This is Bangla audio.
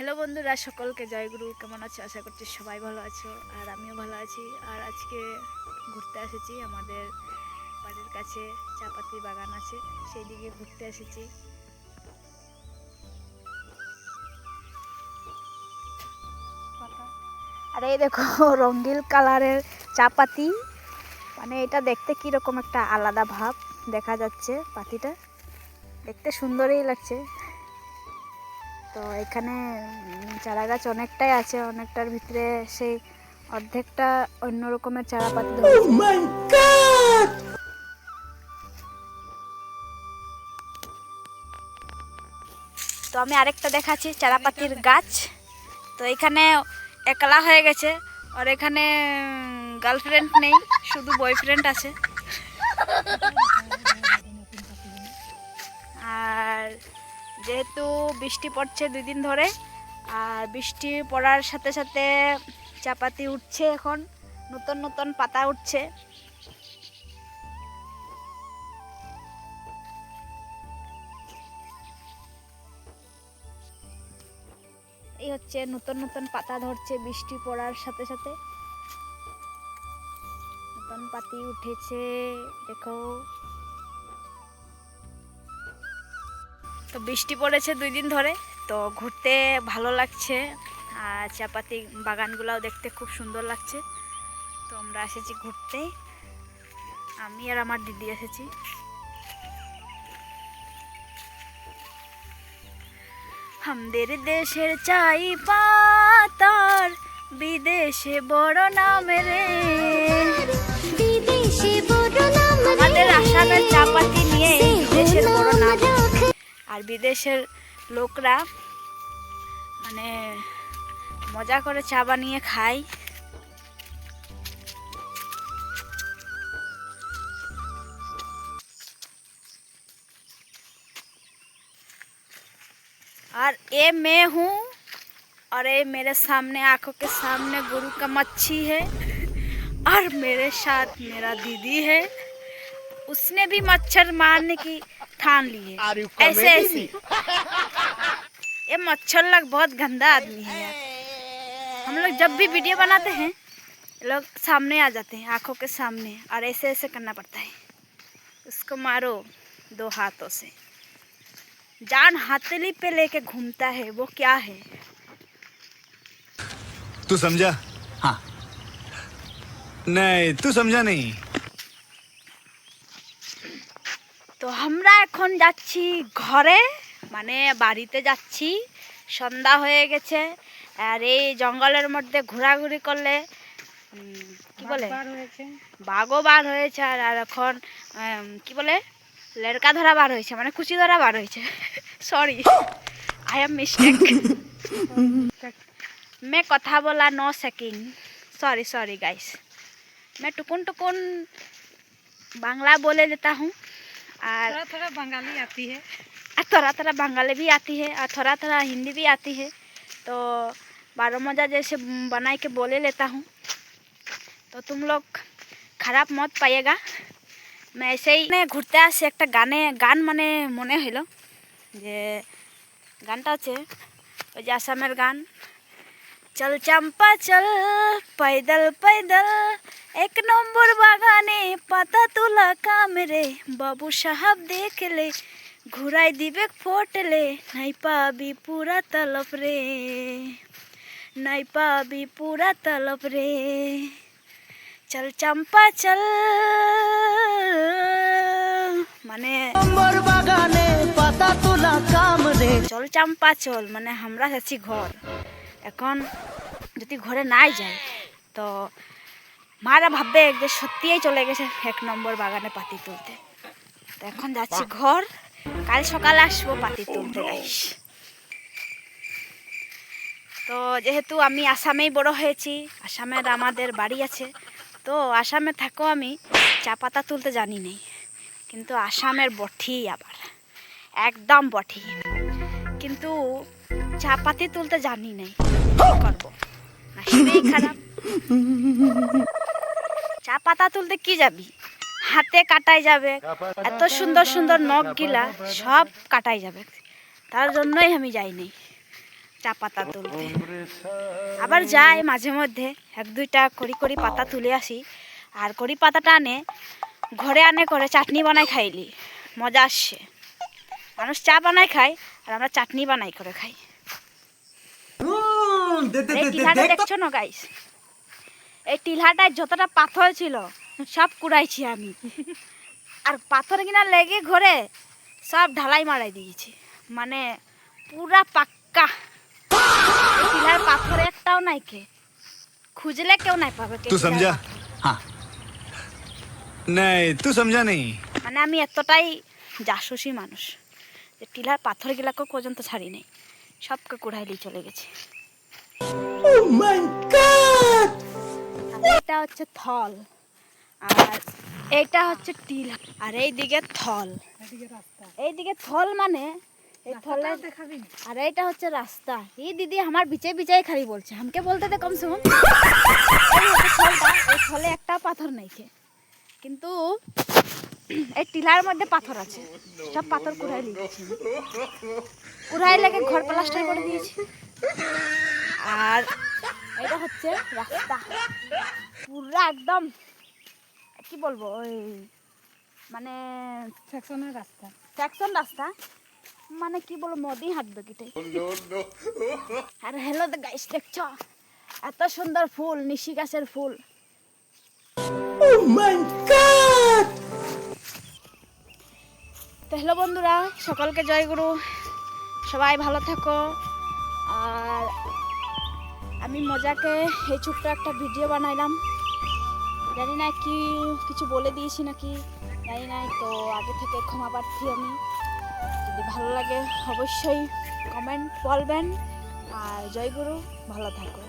হ্যালো বন্ধুরা, সকলকে জয়গুরু। কেমন আছো? আশা করছি সবাই ভালো আছো, আর আমিও ভালো আছি। আর আজকে ঘুরতে এসেছি, আমাদের বাড়ির কাছে চাপাতি বাগান আছে, সেই দিকে ঘুরতে এসেছি। আর এই দেখো রঙিন কালারের চাপাতি, মানে এটা দেখতে কীরকম একটা আলাদা ভাব দেখা যাচ্ছে। পাতিটা দেখতে সুন্দরই লাগছে। তো এখানে চারা গাছ অনেকটাই আছে, অনেকটার ভিতরে সেই অর্ধেকটা অন্য রকমের চারাপাতি ধরেছে। তো আমি আরেকটা দেখাচ্ছি চারাপাতির গাছ। তো এখানে একলা হয়ে গেছে, আর এখানে গার্লফ্রেন্ড নেই, শুধু বয়ফ্রেন্ড আছে। আর যেহেতু বৃষ্টি পড়ছে 2 দিন ধরে, আর বৃষ্টি পড়ার সাথে সাথে চাপাতি উঠছে, এখন নতুন নতুন পাতা উঠছে। এই হচ্ছে নতুন নতুন পাতা ধরছে বৃষ্টি পড়ার সাথে সাথে, নতুন পাতি উঠেছে দেখো। তো বৃষ্টি পড়েছে 2 দিন ধরে, তো ঘুরতে ভালো লাগছে, আর চাপাতি বাগানগুলোও দেখতে খুব সুন্দর লাগছে। তো আমরা এসেছি ঘুরতে, আমি আর আমার দিদি এসেছি। আমাদের দেশের চাই পাতার বিদেশে বড় নাম রে, আমাদের আসামের চাপাতি নিয়ে দেশের বড় নাম। আর বিদেশের লোকরা মানে মজা করে চা বানিয়ে খায়। और ये मैं हूँ, और ये मेरे सामने आंखों के सामने गुरु का मच्छी है, और मेरे साथ मेरा दीदी है, उसने भी मच्छर मारने की ठान ली है। ऐसे ऐसे ये मच्छर लोग बहुत गंदा आदमी है यार। हम लोग जब भी वीडियो बनाते हैं लोग सामने आ जाते हैं, आंखों के सामने, और ऐसे ऐसे करना पड़ता है। उसको मारो 2 हाथों से। जान हथेली पे लेके घूमता है, वो क्या है? तू समझा? हाँ। नहीं, तू समझा नहीं। তো আমরা এখন যাচ্ছি ঘরে, মানে বাড়িতে যাচ্ছি। সন্ধ্যা হয়ে গেছে, আর এই জঙ্গলের মধ্যে ঘোরাঘুরি করলে কি বলে বাঘও বার হয়েছে, আর এখন কি বলে লড়কা ধরা বার হয়েছে, মানে কুচি ধরা বার হয়েছে। Sorry, I am mistake. मैं कथा बोला 9 सेकंड, सॉरी सॉरी गाइस। मैं टुकुन टुकुन बांग्ला बोले लेता हूँ, और थोड़ा थोड़ा बंगाली आती है, थोड़ा थोड़ा बंगाली भी आती है, और थोड़ा थोड़ा हिंदी भी आती है। तो 12 मजा जैसे बना के बोले लेता हूँ, तो तुम लोग खराब मत पाइएगा। मैं ऐसे ही ঘুরতে আসি, একটা গান মানে মনে হলো যে গানটা হচ্ছে ওই যে আসামের গান, চল চম্পা চল पैदल पैदल, 1 নম্বর বাগানে পাতা তোলা কাম রে, বাবু সাহাব দেখলে ঘুরাই দিবে ফোটলে, নাই পাবি পুরা তলব রে, নাই পাবি পুরা তলব রে, চল চম্পা চল। মানে বাগানে পাতা তোলা কাম রে, চল চম্পা চল মানে আমরা যাচ্ছি ঘর। এখন যদি ঘরে নাই যায় তো মারা ভাববে যে সত্যিই চলে গেছে 1 নম্বর বাগানে পাতি তুলতে। তো এখন যাচ্ছি ঘর, কাল সকালে আসবো পাতি তুলতে গাইস। তো যেহেতু আমি আসামেই বড় হয়েছি, আসামের আমাদের বাড়ি আছে, তো আসামে থাকো আমি চা পাতা তুলতে জানি নেই, কিন্তু আসামের বঠি, আবার একদম বঠি, কিন্তু চা পাতি তুলতে জানি নাই। করবো নাসিবেই খারাপ। চা পাতা তুলতে কি যাবি, হাতে কাটাই যাবে, এত সুন্দর সুন্দর নখ গিলা সব কাটাই যাবে, তার জন্যই আমি যাইনি। চা পাতা তুলতে। আবার যাই মাঝে মধ্যে এক দুইটা করি পাতা তুলে আসি, আর করি পাতাটা আনে ঘরে আনে করে চাটনি বানাই খাইলি মজা আসছে। মানুষ চা বানাই খায় আর আমরা চাটনি বানাই করে খাই। এই টিলাটা দেখছো না গাইস, এই টিলাটায় যতটা পাথর ছিল সব কুড়াইছি আমি, আর পাথর কিনা লেগে ঘরে সব ঢালাই মারাই দিয়েছি, মানে পুরা পাক্কা। এই টিলার পাথর একটাও নাই, কে খুঁজলে কেউ নাই পাবে। तू समझा? हाँ नहीं तू समझा नहीं। মানে আমি এতটাই জাসুসি মানুষ যে টিলার পাথর গুলাকে পর্যন্ত ছাড়ি নাই, সবকে কুড়াইলি চলে গেছে। এটা হচ্ছে থল, আর এইটা হচ্ছে টিলা, আর এইদিকে থল। এইদিকে থল মানে এই থলে, আর এইটা হচ্ছে রাস্তা। এই দিদি আমার বিচে বিচাই খালি বলছে, আমাকে বলতে দে কমসে কম। এই থলে একটা পাথর নাই, কিন্তু এই টিলার মধ্যে পাথর আছে, সব পাথর কুড়াই লিখেছি, কুড়াই লেগে ঘর প্লাস্টার করে দিয়েছি। আর এটা হচ্ছে রাস্তা, পুরা একদম কি বলবো, ওই মানে সেকশন রাস্তা, মানে কি বলবো নদী হাঁটবে কিটাই। আর হ্যালো গাইস, দেখছো এত সুন্দর ফুল, নিশি গাছের ফুল। তো হ্যালো বন্ধুরা, সকলকে জয় গুরু, সবাই ভালো থাকো। আর আমি মজাকে এই ছোট্ট একটা ভিডিও বানাইলাম, জানি না কি কিছু বলে দিয়েছি নাকি জানি না, তো আগে থেকে ক্ষমা প্রার্থী আমি। যদি ভালো লাগে অবশ্যই কমেন্ট বলবেন, আর জয় গুরু, ভালো থাকো।